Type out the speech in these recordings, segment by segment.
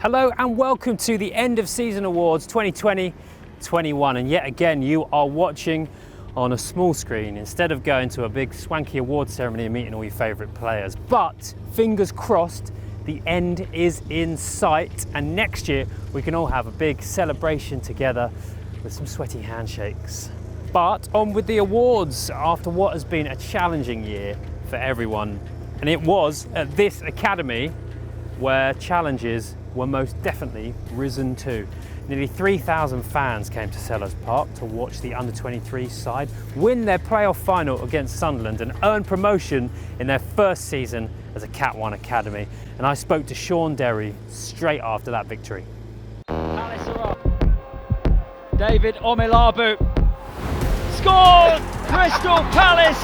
Hello and welcome to the End of Season Awards 2020-21, and yet again you are watching on a small screen instead of going to a big swanky award ceremony and meeting all your favourite players. But fingers crossed, the end is in sight, and next year we can all have a big celebration together with some sweaty handshakes. But on with the awards after what has been a challenging year for everyone, and it was at this academy where challenges were most definitely risen to. Nearly 3,000 fans came to Selhurst Park to watch the under-23 side win their playoff final against Sunderland and earn promotion in their first season as a Cat 1 academy. And I spoke to Shaun Derry straight after that victory. Palace are up. David Omilabu scored! Crystal Palace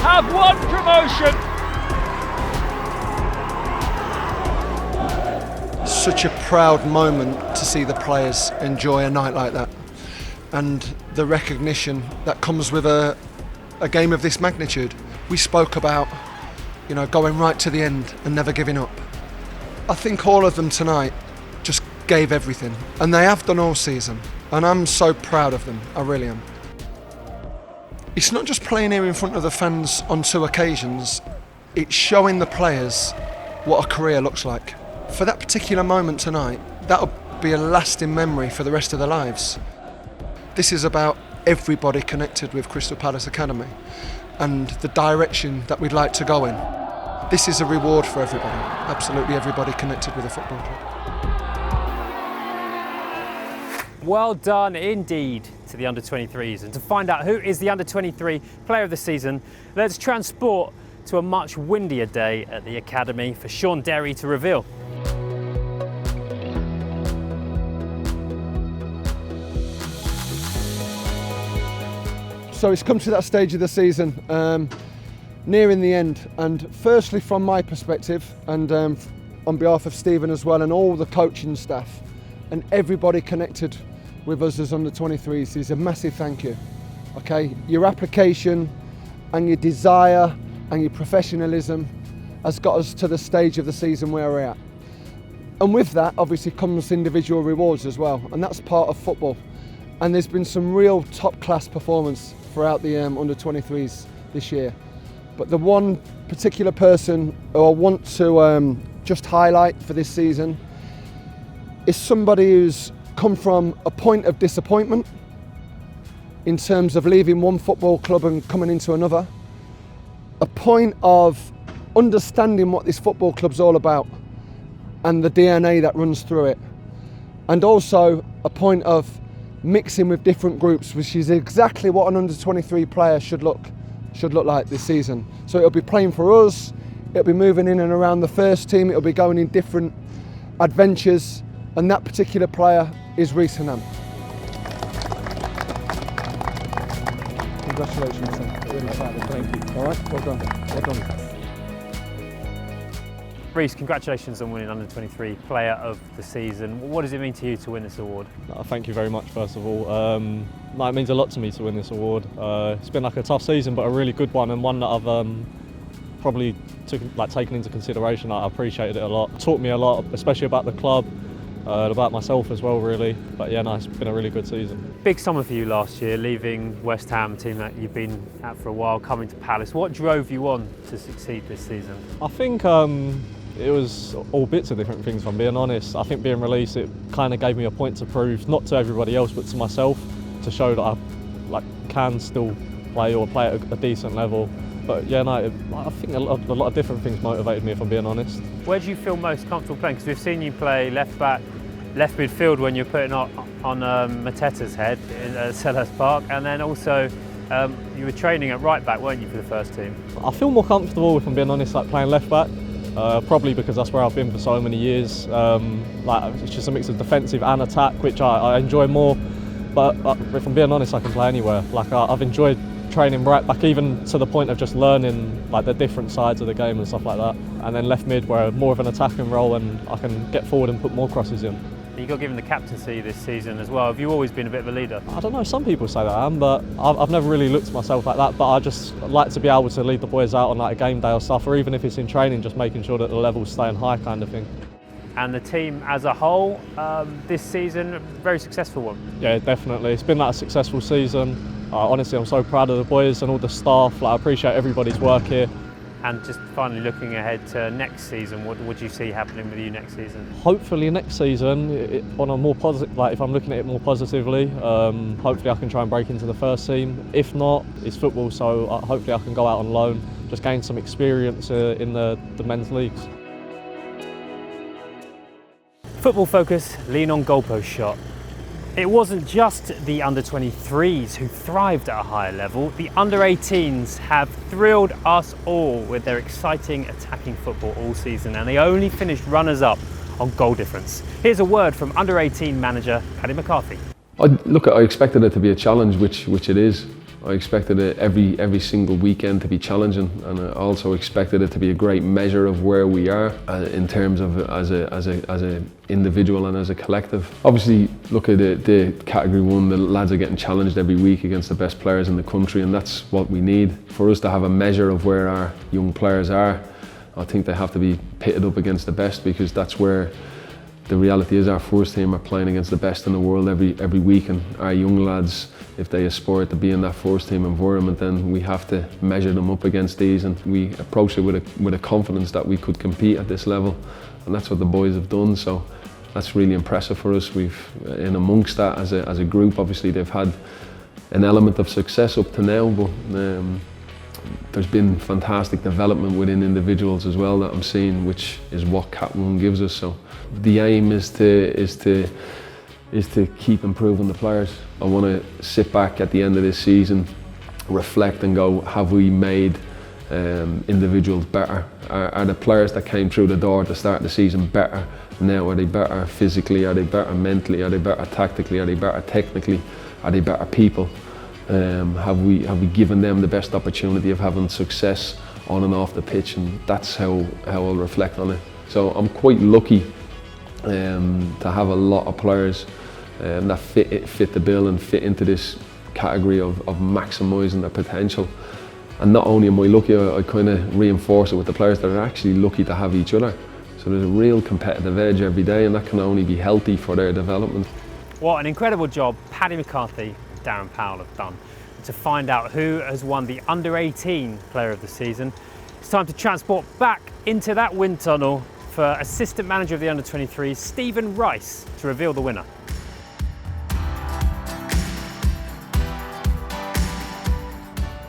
have won promotion. Such a proud moment to see the players enjoy a night like that, and the recognition that comes with a game of this magnitude. We spoke about, going right to the end and never giving up. I think all of them tonight just gave everything, and they have done all season, and I'm so proud of them. I really am. It's not just playing here in front of the fans on two occasions, it's showing the players what a career looks like. For that particular moment tonight, that'll be a lasting memory for the rest of their lives. This is about everybody connected with Crystal Palace Academy and the direction that we'd like to go in. This is a reward for everybody, absolutely everybody connected with the football club. Well done indeed to the under-23s, and to find out who is the under-23 player of the season, let's transport to a much windier day at the academy for Shaun Derry to reveal. So it's come to that stage of the season, nearing the end, and firstly from my perspective, and on behalf of Stephen as well, and all the coaching staff and everybody connected with us as under-23s, is a massive thank you. Okay, your application and your desire and your professionalism has got us to the stage of the season where we're at. And with that obviously comes individual rewards as well, and that's part of football. And there's been some real top class performance throughout the under-23s this year. But the one particular person who I want to just highlight for this season is somebody who's come from a point of disappointment in terms of leaving one football club and coming into another, a point of understanding what this football club's all about and the DNA that runs through it, and also a point of mixing with different groups, which is exactly what an under-23 player should look like this season. So it'll be playing for us, it'll be moving in and around the first team, it'll be going in different adventures, and that particular player is Reece Hannam. Congratulations, son. Really proud of you. Thank you. All right, well done. Well done. Reece, congratulations on winning under-23 player of the season. What does it mean to you to win this award? Thank you very much, first of all. It means a lot to me to win this award. It's been like a tough season, but a really good one, and one that I've probably taken into consideration. I appreciated it a lot. It taught me a lot, especially about the club, about myself as well, really. But yeah, no, it's been a really good season. Big summer for you last year, leaving West Ham, a team that you've been at for a while, coming to Palace. What drove you on to succeed this season? I think it was all bits of different things, if I'm being honest. I think being released, it kind of gave me a point to prove, not to everybody else, but to myself, to show that I can still play or play at a decent level. But yeah, no, I think a lot of different things motivated me, if I'm being honest. Where do you feel most comfortable playing? Because we've seen you play left back, left midfield when you're putting on Mateta's head at Selhurst Park, and then also you were training at right back, weren't you, for the first team? I feel more comfortable, if I'm being honest, playing left back. Probably because that's where I've been for so many years. It's just a mix of defensive and attack, which I enjoy more. But if I'm being honest, I can play anywhere. I've enjoyed training right back, even to the point of just learning the different sides of the game and stuff like that. And then left mid, where more of an attacking role, and I can get forward and put more crosses in. You got given the captaincy this season as well. Have you always been a bit of a leader? I don't know, some people say that I am, but I've never really looked at myself like that. But I just like to be able to lead the boys out on a game day or stuff, or even if it's in training, just making sure that the level's staying high kind of thing. and the team as a whole this season, a very successful one. Yeah, definitely. It's been a successful season. Honestly, I'm so proud of the boys and all the staff. I appreciate everybody's work here. And just finally looking ahead to next season, what would you see happening with you next season? Hopefully next season, on a more positive, if I'm looking at it more positively, hopefully I can try and break into the first team. If not, it's football, so hopefully I can go out on loan, just gain some experience in the men's leagues. Football Focus, lean on goalpost shot. It wasn't just the under-23s who thrived at a higher level. The under-18s have thrilled us all with their exciting attacking football all season, and they only finished runners-up on goal difference. Here's a word from under-18 manager Paddy McCarthy. I expected it to be a challenge, which it is. I expected it every single weekend to be challenging, and I also expected it to be a great measure of where we are in terms of as a individual and as a collective. Obviously, look at the category 1. The lads are getting challenged every week against the best players in the country, and that's what we need. For us to have a measure of where our young players are, I think they have to be pitted up against the best, because that's where the reality is our first team are playing against the best in the world every week, and our young lads, if they aspire to be in that first team environment, then we have to measure them up against these, and we approach it with a confidence that we could compete at this level, and that's what the boys have done. So that's really impressive for us. We've in amongst that as a group, obviously they've had an element of success up to now, but there's been fantastic development within individuals as well that I'm seeing, which is what Cat 1 gives us. So the aim is to keep improving the players. I want to sit back at the end of this season, reflect and go, have we made individuals better? Are the players that came through the door at the start of the season better now? Are they better physically? Are they better mentally? Are they better tactically? Are they better technically? Are they better people? Have we given them the best opportunity of having success on and off the pitch? And that's how I'll reflect on it. So I'm quite lucky to have a lot of players that fit the bill and fit into this category of maximising their potential. And not only am I lucky, I kind of reinforce it with the players that are actually lucky to have each other. So there's a real competitive edge every day, and that can only be healthy for their development. What an incredible job Paddy McCarthy, Darren Powell have done to find out who has won the under-18 Player of the Season. It's time to transport back into that wind tunnel for Assistant Manager of the Under-23s, Stephen Rice, to reveal the winner.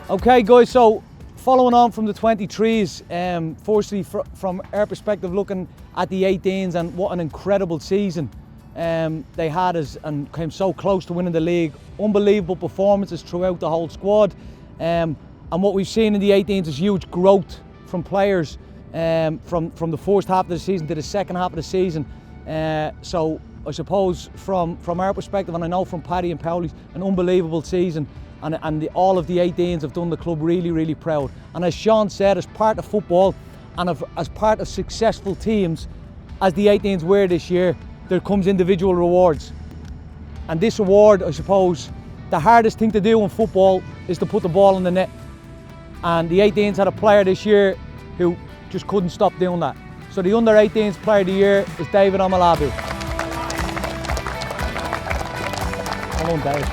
Okay guys, so following on from the 23s, firstly from our perspective, looking at the 18s, and what an incredible season they had and came so close to winning the league. Unbelievable performances throughout the whole squad, and what we've seen in the 18s is huge growth from players from the first half of the season to the second half of the season. So I suppose from our perspective, and I know from Paddy and Powley's, an unbelievable season, and all of the 18s have done the club really, really proud. And as Sean said, as part of football and as part of successful teams, as the 18s were this year, there comes individual rewards. And this award, I suppose, the hardest thing to do in football is to put the ball in the net. And the 18s had a player this year who just couldn't stop doing that. So the under-18s player of the year is David Omelabu. Come on, Dave.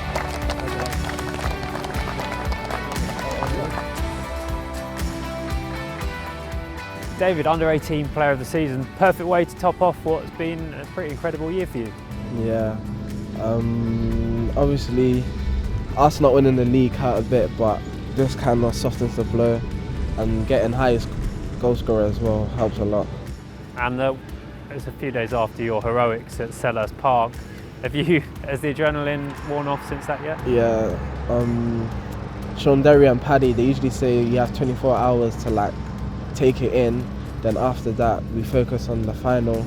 David, under-18 Player of the Season, perfect way to top off what's been a pretty incredible year for you. Yeah, obviously us not winning the league hurt a bit, but this kind of softens the blow, and getting highest goal scorer as well helps a lot. And it's a few days after your heroics at Selhurst Park. Has the adrenaline worn off since that yet? Yeah, Sean Derry and Paddy, they usually say you have 24 hours to take it in. Then after that, we focus on the final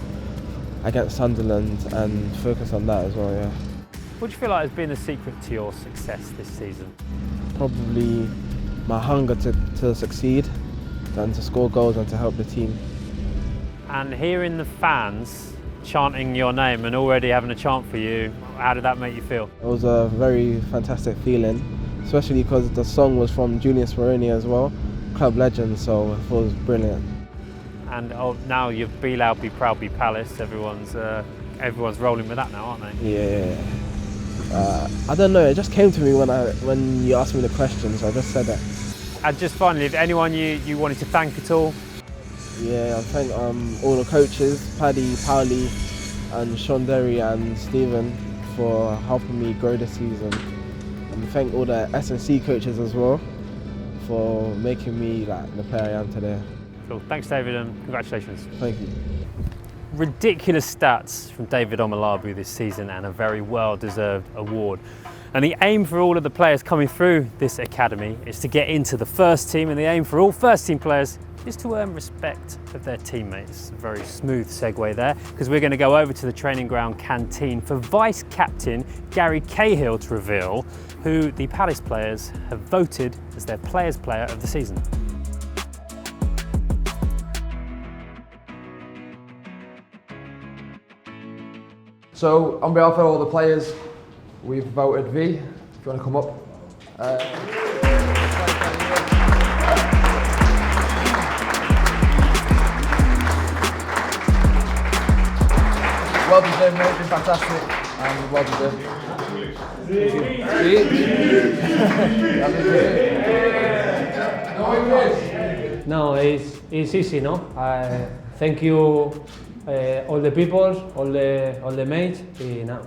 against Sunderland and focus on that as well, yeah. What do you feel like has been the secret to your success this season? Probably my hunger to succeed and to score goals and to help the team. And hearing the fans chanting your name and already having a chant for you, how did that make you feel? It was a very fantastic feeling, especially because the song was from Julius Moroni as well, club legend, so it was brilliant. and now you're Be Loud, Be Proud, Be Palace. Everyone's rolling with that now, aren't they? Yeah. I don't know. It just came to me when you asked me the question, so I just said that. And just finally, if anyone you wanted to thank at all? Yeah, I thank all the coaches, Paddy, Pauli, and Sean Derry and Stephen for helping me grow this season. And thank all the S&C coaches as well for making me like the player I am today. Cool. Thanks, David, and congratulations. Thank you. Ridiculous stats from David Omalabu this season, and a very well-deserved award. And the aim for all of the players coming through this academy is to get into the first team, and the aim for all first team players is to earn respect of their teammates. A very smooth segue there, because we're going to go over to the training ground canteen for Vice Captain Gary Cahill to reveal who the Palace players have voted as their Players' Player of the season. So, on behalf of all the players, we've voted V. If you want to come up. Well deserved, mate. Been fantastic, and well deserved. No, it's easy, no? Thank you, all the people, all the mates. No.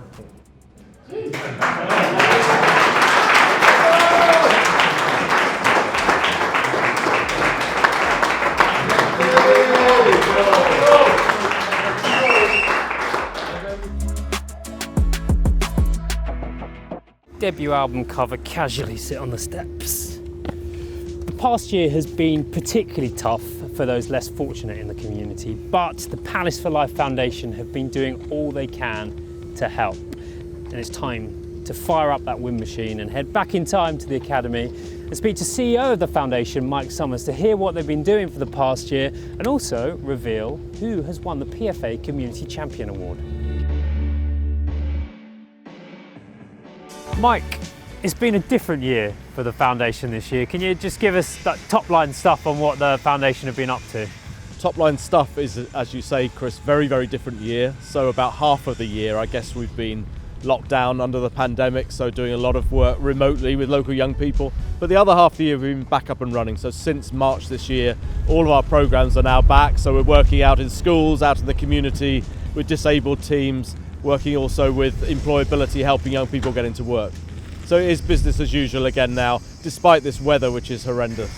Debut album cover casually sit on the steps. The past year has been particularly tough for those less fortunate in the community, but the Palace for Life Foundation have been doing all they can to help. And it's time to fire up that wind machine and head back in time to the academy and speak to CEO of the foundation, Mike Summers, to hear what they've been doing for the past year and also reveal who has won the PFA Community Champion Award. Mike, it's been a different year for the foundation this year. Can you just give us that top line stuff on what the foundation have been up to? Top line stuff is, as you say, Chris, very, very different year. So about half of the year, I guess we've been locked down under the pandemic, so doing a lot of work remotely with local young people. But the other half of the year we've been back up and running. So since March this year, all of our programs are now back. So we're working out in schools, out in the community, with disabled teams, working also with employability, helping young people get into work. So it is business as usual again now, despite this weather, which is horrendous.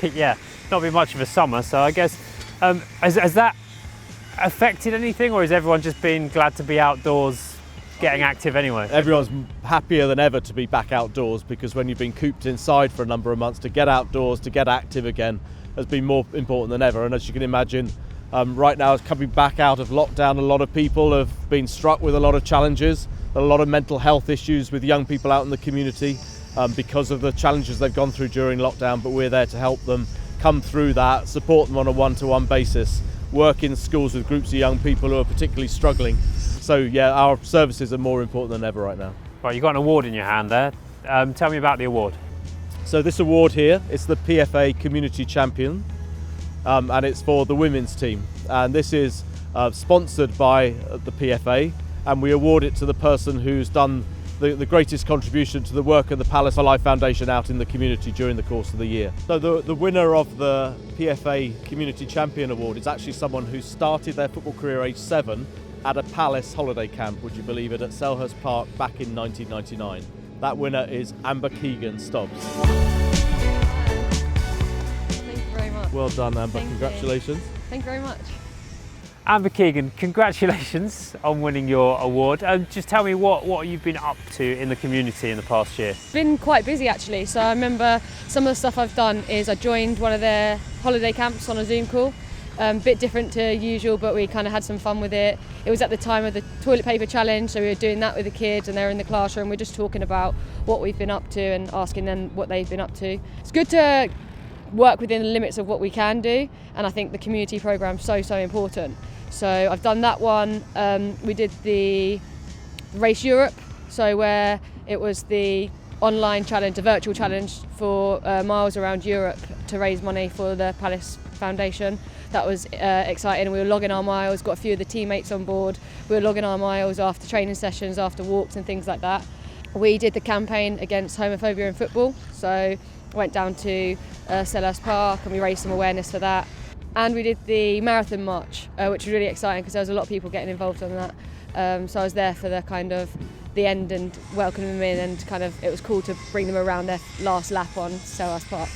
Yeah, not been much of a summer, so I guess, has that affected anything, or has everyone just been glad to be outdoors, getting active anyway? Everyone's happier than ever to be back outdoors, because when you've been cooped inside for a number of months, to get outdoors, to get active again, has been more important than ever. And as you can imagine, right now, coming back out of lockdown, a lot of people have been struck with a lot of challenges, a lot of mental health issues with young people out in the community because of the challenges they've gone through during lockdown, but we're there to help them come through that, support them on a one-to-one basis, work in schools with groups of young people who are particularly struggling. So yeah, our services are more important than ever right now. Right, you've got an award in your hand there. Tell me about the award. So this award here, it's the PFA Community Champion, and it's for the women's team. And this is sponsored by the PFA, and we award it to the person who's done the greatest contribution to the work of the Palace for Life Foundation out in the community during the course of the year. So the winner of the PFA Community Champion Award is actually someone who started their football career age 7 at a Palace holiday camp, would you believe it, at Selhurst Park back in 1999. That winner is Amber Keegan-Stobbs. Thank you very much. Well done, Amber. Congratulations. Thank you very much. Amber Keegan, congratulations on winning your award. Just tell me what you've been up to in the community in the past year. Been quite busy actually, so I remember some of the stuff I've done is I joined one of their holiday camps on a Zoom call. Bit different to usual, but we kind of had some fun with it. It was at the time of the toilet paper challenge, so we were doing that with the kids and they're in the classroom. We're just talking about what we've been up to and asking them what they've been up to. It's good to work within the limits of what we can do, and I think the community program's so important. So I've done that one. We did the Race Europe, so where it was the online challenge, a virtual challenge for miles around Europe to raise money for the Palace Foundation. That was exciting. We were logging our miles, got a few of the teammates on board. We were logging our miles after training sessions, after walks and things like that. We did the campaign against homophobia in football, so went down to Selhurst Park and we raised some awareness for that. And we did the marathon march, which was really exciting because there was a lot of people getting involved on that. So I was there for the kind of the end and welcoming them in, and kind of it was cool to bring them around their last lap on Selhurst Park.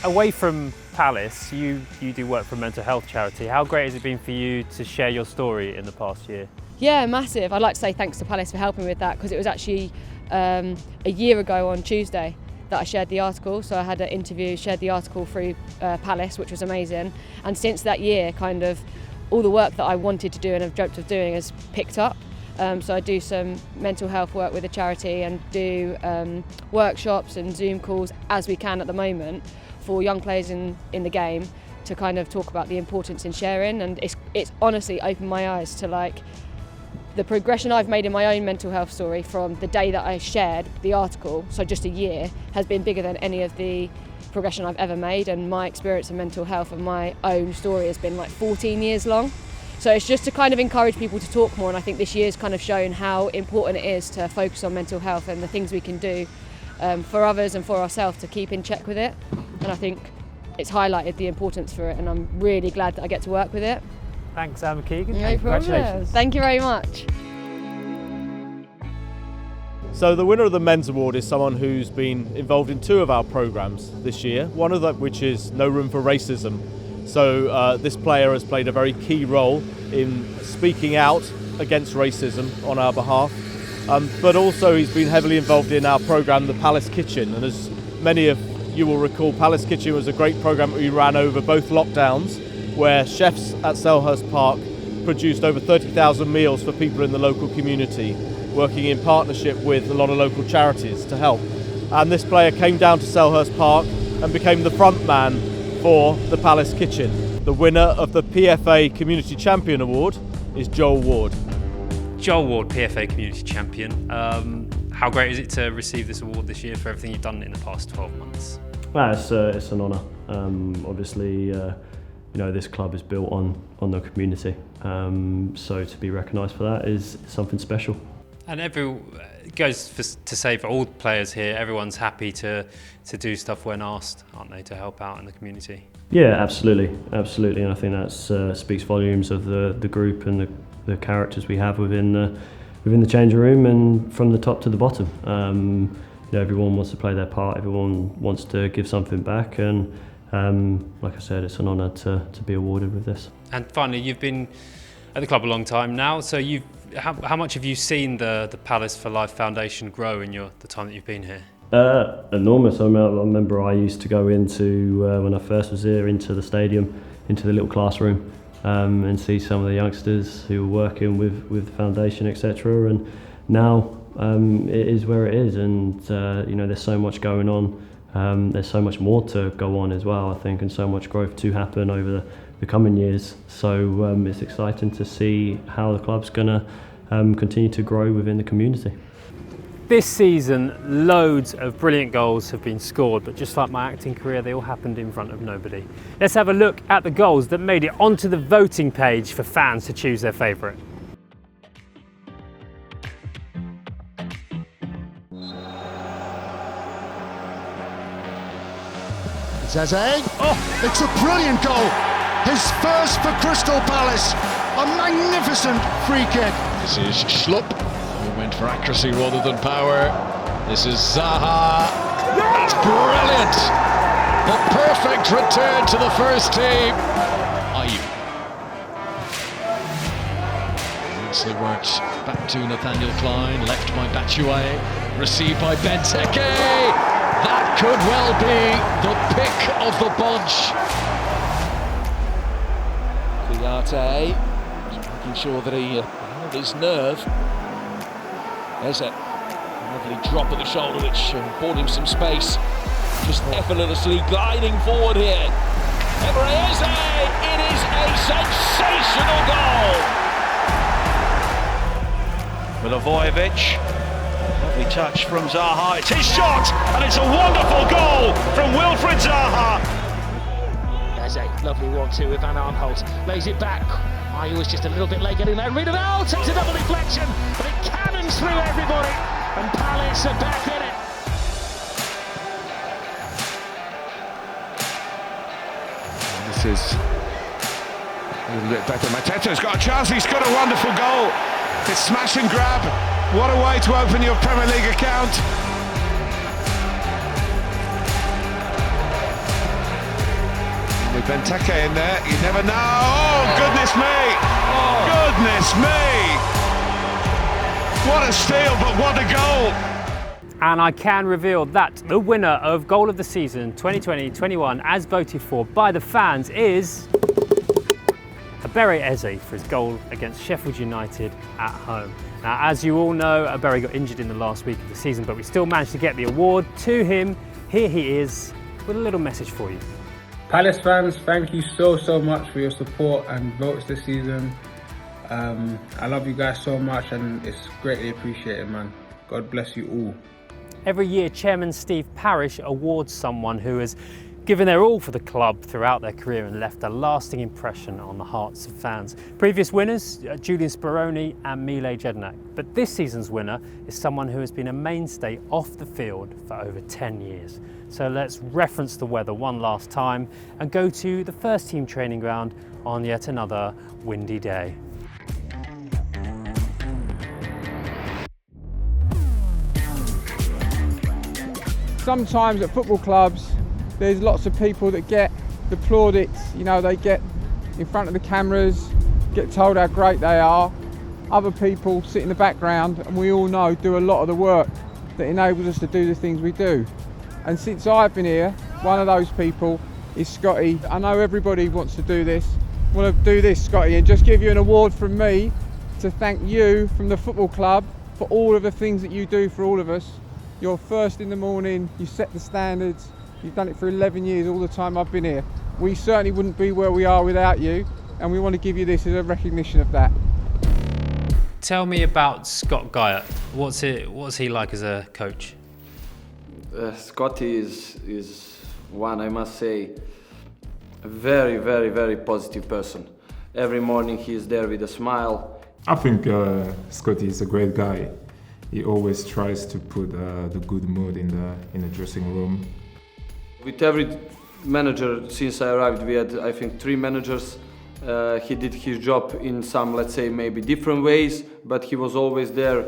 Away from Palace, you do work for a mental health charity. How great has it been for you to share your story in the past year? Yeah, massive. I'd like to say thanks to Palace for helping with that, because it was actually a year ago on Tuesday that I shared the article. So I had an interview, shared the article through Palace, which was amazing. And since that year, kind of all the work that I wanted to do and have dreamt of doing has picked up. So I do some mental health work with the charity and do workshops and Zoom calls as we can at the moment for young players in the game to kind of talk about the importance in sharing. And it's honestly opened my eyes to like the progression I've made in my own mental health story from the day that I shared the article, so just a year, has been bigger than any of the progression I've ever made. And my experience in mental health and my own story has been like 14 years long. So it's just to kind of encourage people to talk more, and I think this year's kind of shown how important it is to focus on mental health and the things we can do for others and for ourselves to keep in check with it. And I think it's highlighted the importance for it, and I'm really glad that I get to work with it. Thanks, Emma Keegan. No problem. Thank you very much. So the winner of the Men's Award is someone who's been involved in 2 of our programmes this year, one of them which is No Room for Racism. So this player has played a very key role in speaking out against racism on our behalf, but also he's been heavily involved in our programme, The Palace Kitchen. And as many of you will recall, Palace Kitchen was a great programme that we ran over both lockdowns, where chefs at Selhurst Park produced over 30,000 meals for people in the local community, working in partnership with a lot of local charities to help. And this player came down to Selhurst Park and became the front man for the Palace Kitchen. The winner of the PFA Community Champion Award is Joel Ward. Joel Ward, PFA Community Champion. How great is it to receive this award this year for everything you've done in the past 12 months? Well, it's an honour. Obviously, this club is built on the community, so to be recognised for that is something special. And it goes to say for all players here, everyone's happy to do stuff when asked, aren't they, to help out in the community? Yeah, absolutely, and I think that speaks volumes of the group and the characters we have within the changing room and from the top to the bottom. Everyone wants to play their part, everyone wants to give something back, and like I said, it's an honour to be awarded with this. And finally, you've been at the club a long time now, so how much have you seen the Palace for Life Foundation grow in the time that you've been here? Enormous. I remember I used to go into, when I first was here, into the stadium, into the little classroom, and see some of the youngsters who were working with the foundation, etc. And now it is where it is, and there's so much going on. There's so much more to go on as well, I think, and so much growth to happen over the coming years. So it's exciting to see how the club's going to continue to grow within the community. This season, loads of brilliant goals have been scored, but just like my acting career, they all happened in front of nobody. Let's have a look at the goals that made it onto the voting page for fans to choose their favourite. Zeze, it's a brilliant goal. His first for Crystal Palace. A magnificent free kick. This is Schlupp, who went for accuracy rather than power. This is Zaha. That's brilliant. The perfect return to the first team. Ayew. It's the works back to Nathaniel Klein, left by Batshuayi, received by Benteke. That could well be the pick of the bunch. Kouyaté, making sure that he held his nerve. There's a lovely drop of the shoulder which bought him some space. Just effortlessly gliding forward here. Ebereeze, it is a sensational goal! Milivojevic, lovely touch from Zaha. It's his shot, and it's a wonderful goal from Wilfried Zaha. Eze, lovely 1-2 with Van Arnholt, lays it back. Ayew was just a little bit late getting there. Riedewald takes a double deflection, but it cannons through everybody, and Palace are back in it. This is a little bit better. Mateta's got a chance, he's got a wonderful goal. It's smash and grab. What a way to open your Premier League account. With Benteke in there, you never know. Oh, goodness me! Goodness me! What a steal, but what a goal! And I can reveal that the winner of Goal of the Season 2020-21, as voted for by the fans, is Ebere Eze for his goal against Sheffield United at home. Now, as you all know, Ebere got injured in the last week of the season, but we still managed to get the award to him. Here he is with a little message for you. Palace fans, thank you so much for your support and votes this season. I love you guys so much and it's greatly appreciated, man. God bless you all. Every year, Chairman Steve Parish awards someone who has given their all for the club throughout their career and left a lasting impression on the hearts of fans. Previous winners, Julian Speroni and Mile Jedinak. But this season's winner is someone who has been a mainstay off the field for over 10 years. So let's reference the weather one last time and go to the first team training ground on yet another windy day. Sometimes at football clubs, there's lots of people that get the plaudits, you know, they get in front of the cameras, get told how great they are. Other people sit in the background, and we all know do a lot of the work that enables us to do the things we do. And since I've been here, one of those people is Scotty. I know everybody wants to do this. I want to do this, Scotty, and just give you an award from me to thank you from the football club for all of the things that you do for all of us. You're first in the morning, you set the standards, you've done it for 11 years, all the time I've been here. We certainly wouldn't be where we are without you, and we want to give you this as a recognition of that. Tell me about Scott Guyatt. What's he like as a coach? Scotty is one, I must say, a very positive person. Every morning he is there with a smile. I think Scotty is a great guy. He always tries to put the good mood in the dressing room. With every manager since I arrived, we had, I think, 3 managers. He did his job in some, let's say, maybe different ways, but he was always there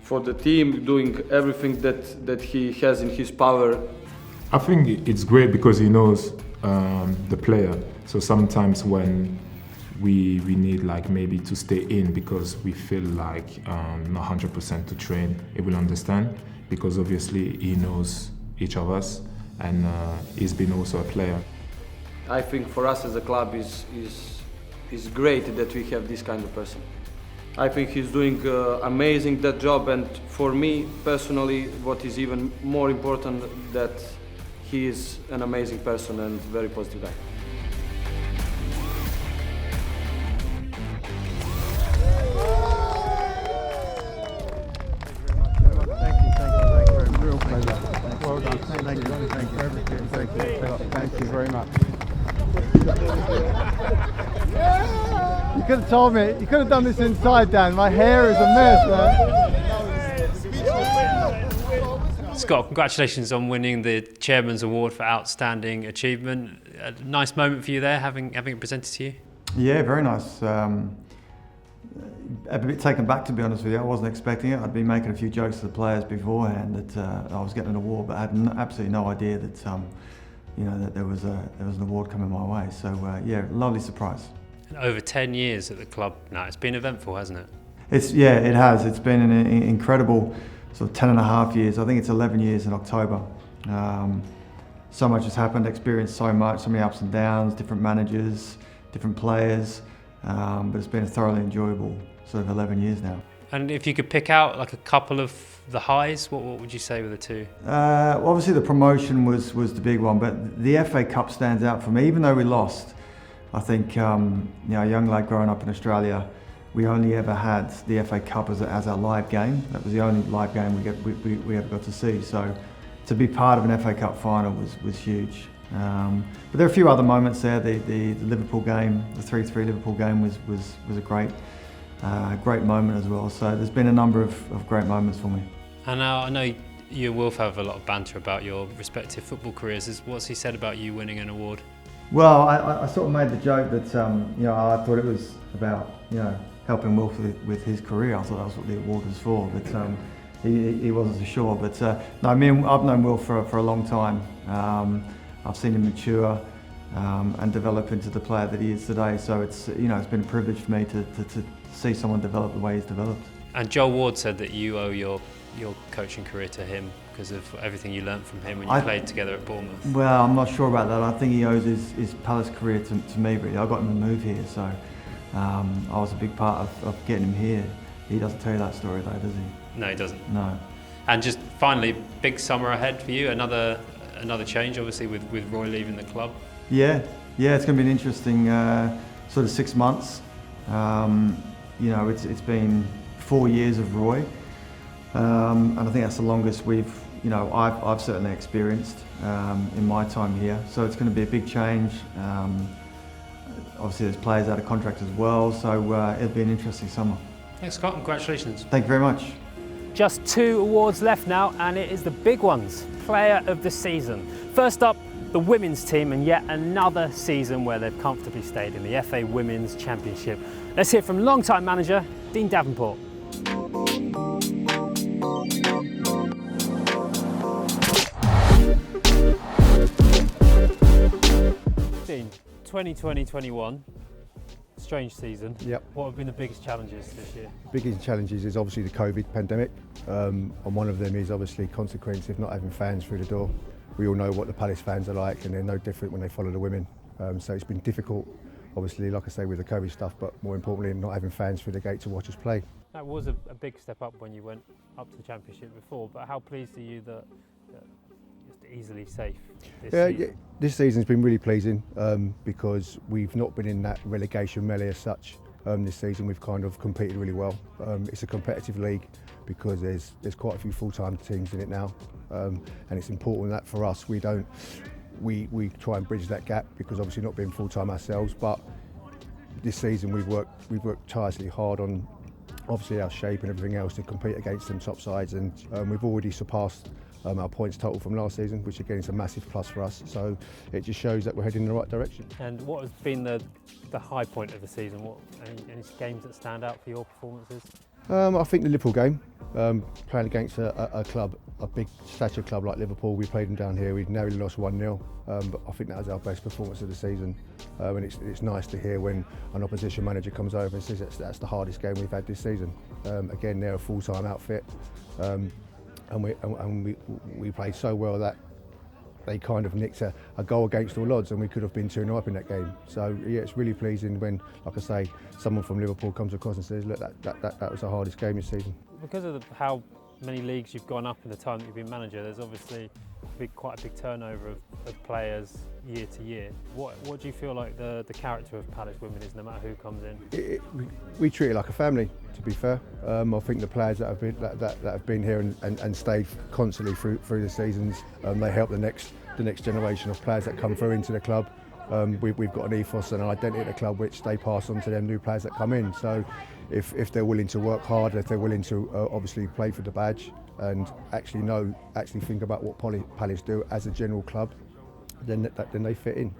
for the team, doing everything that he has in his power. I think it's great because he knows the player. So sometimes when we need like maybe to stay in because we feel like not 100% to train, he will understand, because obviously he knows each of us, and he's been also a player. I think for us as a club is great that we have this kind of person. I think he's doing amazing that job, and for me personally, what is even more important, that he is an amazing person and very positive guy. Well done. Thank you for everything. Thank you very much. You could have told me. You could have done this inside, Dan. My hair is a mess, man. Scott, congratulations on winning the Chairman's Award for Outstanding Achievement. A nice moment for you there, having it presented to you. Yeah, very nice. A bit taken back, to be honest with you. I wasn't expecting it. I'd been making a few jokes to the players beforehand that I was getting an award, but I had absolutely no idea that that there was an award coming my way. So yeah, lovely surprise. And over 10 years at the club now. It's been eventful, hasn't it? It has. It's been an incredible sort of 10 and a half years. I think it's 11 years in October. So much has happened, experienced so much, so many ups and downs, different managers, different players, but it's been a thoroughly enjoyable sort of 11 years now. And if you could pick out like a couple of the highs, what would you say were the two? Well, obviously the promotion was the big one, but the FA Cup stands out for me. Even though we lost, I think a young lad growing up in Australia, we only ever had the FA Cup as our live game. That was the only live game we ever got to see. So to be part of an FA Cup final was huge. But there are a few other moments there. The Liverpool game, the 3-3 Liverpool game was a great moment as well. So there's been a number of great moments for me. And now I know you and Wilf have a lot of banter about your respective football careers. What's he said about you winning an award? Well, I sort of made the joke that I thought it was about helping Wilf with his career. I thought that was what the award was for, but he wasn't so sure. But no, I've known Wilf for a long time. I've seen him mature and develop into the player that he is today. So it's been a privilege for me to see someone develop the way he's developed. And Joel Ward said that you owe your coaching career to him because of everything you learnt from him when you played together at Bournemouth. Well, I'm not sure about that. I think he owes his Palace career to me, really. I got him to move here, so I was a big part of getting him here. He doesn't tell you that story though, does he? No, he doesn't. No. And just finally, big summer ahead for you. Another change, obviously, with Roy leaving the club. Yeah, it's going to be an interesting sort of 6 months. It's been 4 years of Roy, and I think that's the longest I've certainly experienced in my time here. So it's going to be a big change. Obviously, there's players out of contract as well, so it'll be an interesting summer. Thanks, Scott. Congratulations. Thank you very much. Just 2 awards left now, and it is the big ones. Player of the season. First up, the women's team, and yet another season where they've comfortably stayed in the FA Women's Championship. Let's hear from long-time manager Dean Davenport. Dean, 2020-21, strange season. Yep. What have been the biggest challenges this year? Biggest challenges is obviously the COVID pandemic, and one of them is obviously consequence of not having fans through the door. We all know what the Palace fans are like, and they're no different when they follow the women. So it's been difficult, obviously, like I say, with the COVID stuff, but more importantly, not having fans through the gate to watch us play. That was a big step up when you went up to the Championship before, but how pleased are you that it's easily safe this season? Yeah, this season's been really pleasing because we've not been in that relegation melee as such. This season we've kind of competed really well. It's a competitive league because there's quite a few full-time teams in it now, and it's important that for us we try and bridge that gap because obviously not being full-time ourselves, but this season we've worked tirelessly hard on obviously our shape and everything else to compete against them top sides, and we've already surpassed our points total from last season, which again is a massive plus for us. So it just shows that we're heading in the right direction. And what has been the high point of the season? Any games that stand out for your performances? I think the Liverpool game, playing against a big stature club like Liverpool. We played them down here. We narrowly lost 1-0, but I think that was our best performance of the season. And it's nice to hear when an opposition manager comes over and says that's the hardest game we've had this season. Again, they're a full-time outfit. And we played so well that they kind of nicked a goal against all odds, and we could have been 2-0 up in that game. So yeah, it's really pleasing when, like I say, someone from Liverpool comes across and says, look, that was the hardest game this season. Because of how many leagues you've gone up in the time that you've been manager, there's obviously quite a big turnover of players year to year. What do you feel like the character of Palace Women is, no matter who comes in? We treat it like a family, to be fair. I think the players that have been here and stayed constantly through the seasons, they help the next generation of players that come through into the club. We've got an ethos and an identity at the club which they pass on to them new players that come in. So if they're willing to work hard, if they're willing to obviously play for the badge and actually think about what Palace do as a general club, then they fit in.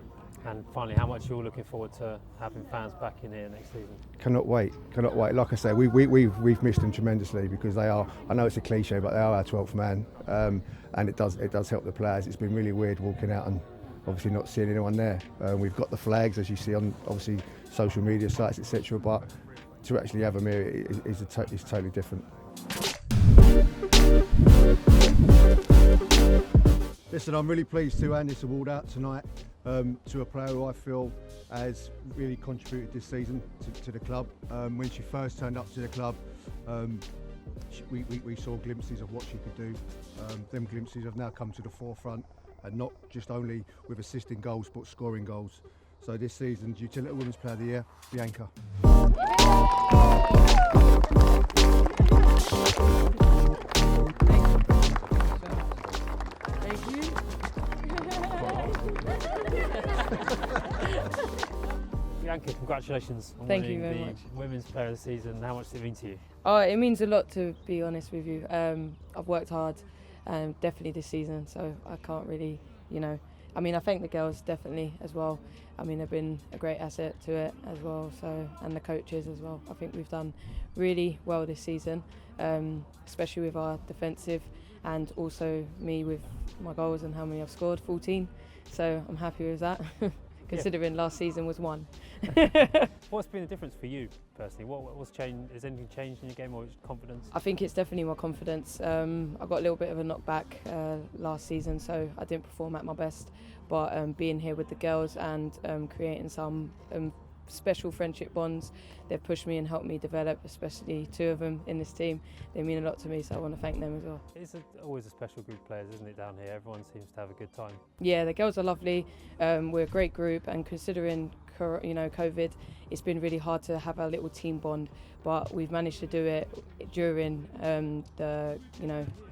And finally, how much you're looking forward to having fans back in here next season? Cannot wait. Like I say, we've missed them tremendously because they are, I know it's a cliche, but they are our 12th man, and it does help the players. It's been really weird walking out and obviously not seeing anyone there. We've got the flags, as you see on obviously social media sites, etc. But to actually have them here is totally different. Listen, I'm really pleased to hand this award out tonight to a player who I feel has really contributed this season to the club. When she first turned up to the club, we saw glimpses of what she could do. Them glimpses have now come to the forefront, and not just only with assisting goals but scoring goals. So this season's Utility Women's Player of the Year, Bianca. Thank you. congratulations on Thank you winning very the much. Women's Player of the Season. How much does it mean to you? Oh, it means a lot, to be honest with you. I've worked hard, definitely this season, so I can't really, I mean, I thank the girls definitely as well. I mean, they've been a great asset to it as well, so, and the coaches as well. I think we've done really well this season, especially with our defensive, and also me with my goals and how many I've scored, 14. So I'm happy with that, considering last season was 1. What's been the difference for you personally? What's changed? Has anything changed in your game, or is it confidence? I think it's definitely my confidence. I got a little bit of a knockback last season, so I didn't perform at my best. But being here with the girls and creating some special friendship bonds, they've pushed me and helped me develop, especially 2 of them in this team. They mean a lot to me, so I want to thank them as well. It's always a special group of players, isn't it, down here? Everyone seems to have a good time. Yeah, the girls are lovely. We're a great group, and considering COVID, it's been really hard to have a little team bond, but we've managed to do it during the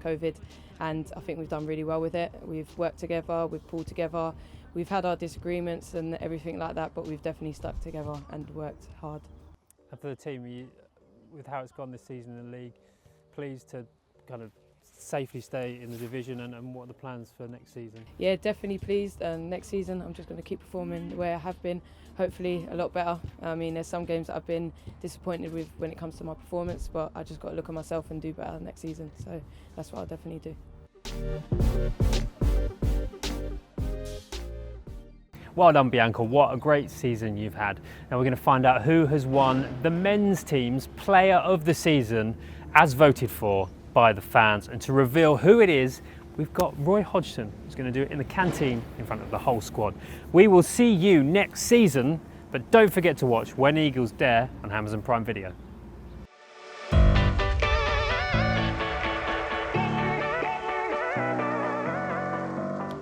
COVID, and I think we've done really well with it. We've worked together, we've pulled together, we've had our disagreements and everything like that, but we've definitely stuck together and worked hard. And for the team, with how it's gone this season in the league, pleased to kind of safely stay in the division, and what are the plans for next season? Yeah, definitely pleased, and next season I'm just going to keep performing the way I have been, hopefully a lot better. I mean, there's some games that I've been disappointed with when it comes to my performance, but I just got to look at myself and do better next season, so that's what I'll definitely do. Well done, Bianca. What a great season you've had. Now we're going to find out who has won the men's team's Player of the Season as voted for by the fans. And to reveal who it is, we've got Roy Hodgson, who's going to do it in the canteen in front of the whole squad. We will see you next season, but don't forget to watch When Eagles Dare on Amazon Prime Video.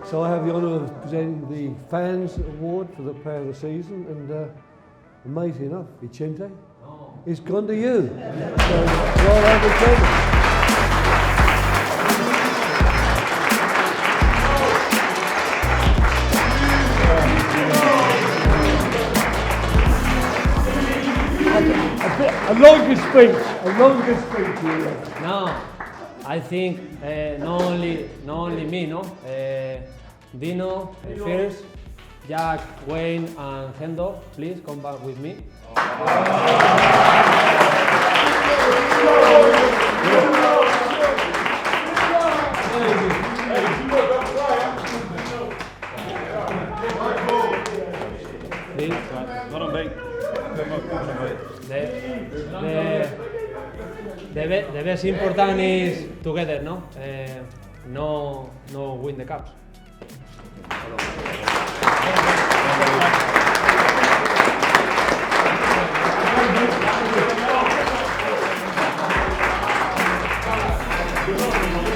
So I have the honour of presenting the Fans Award for the Player of the Season, and amazing enough, Vicente, it's gone to you. So, well done, Vicente. A longer speech. No, I think not only me, no. Dino, first, Jack, Wayne, and Hendo, please come back with me. The best important is together, no? No win the cups. Thank you.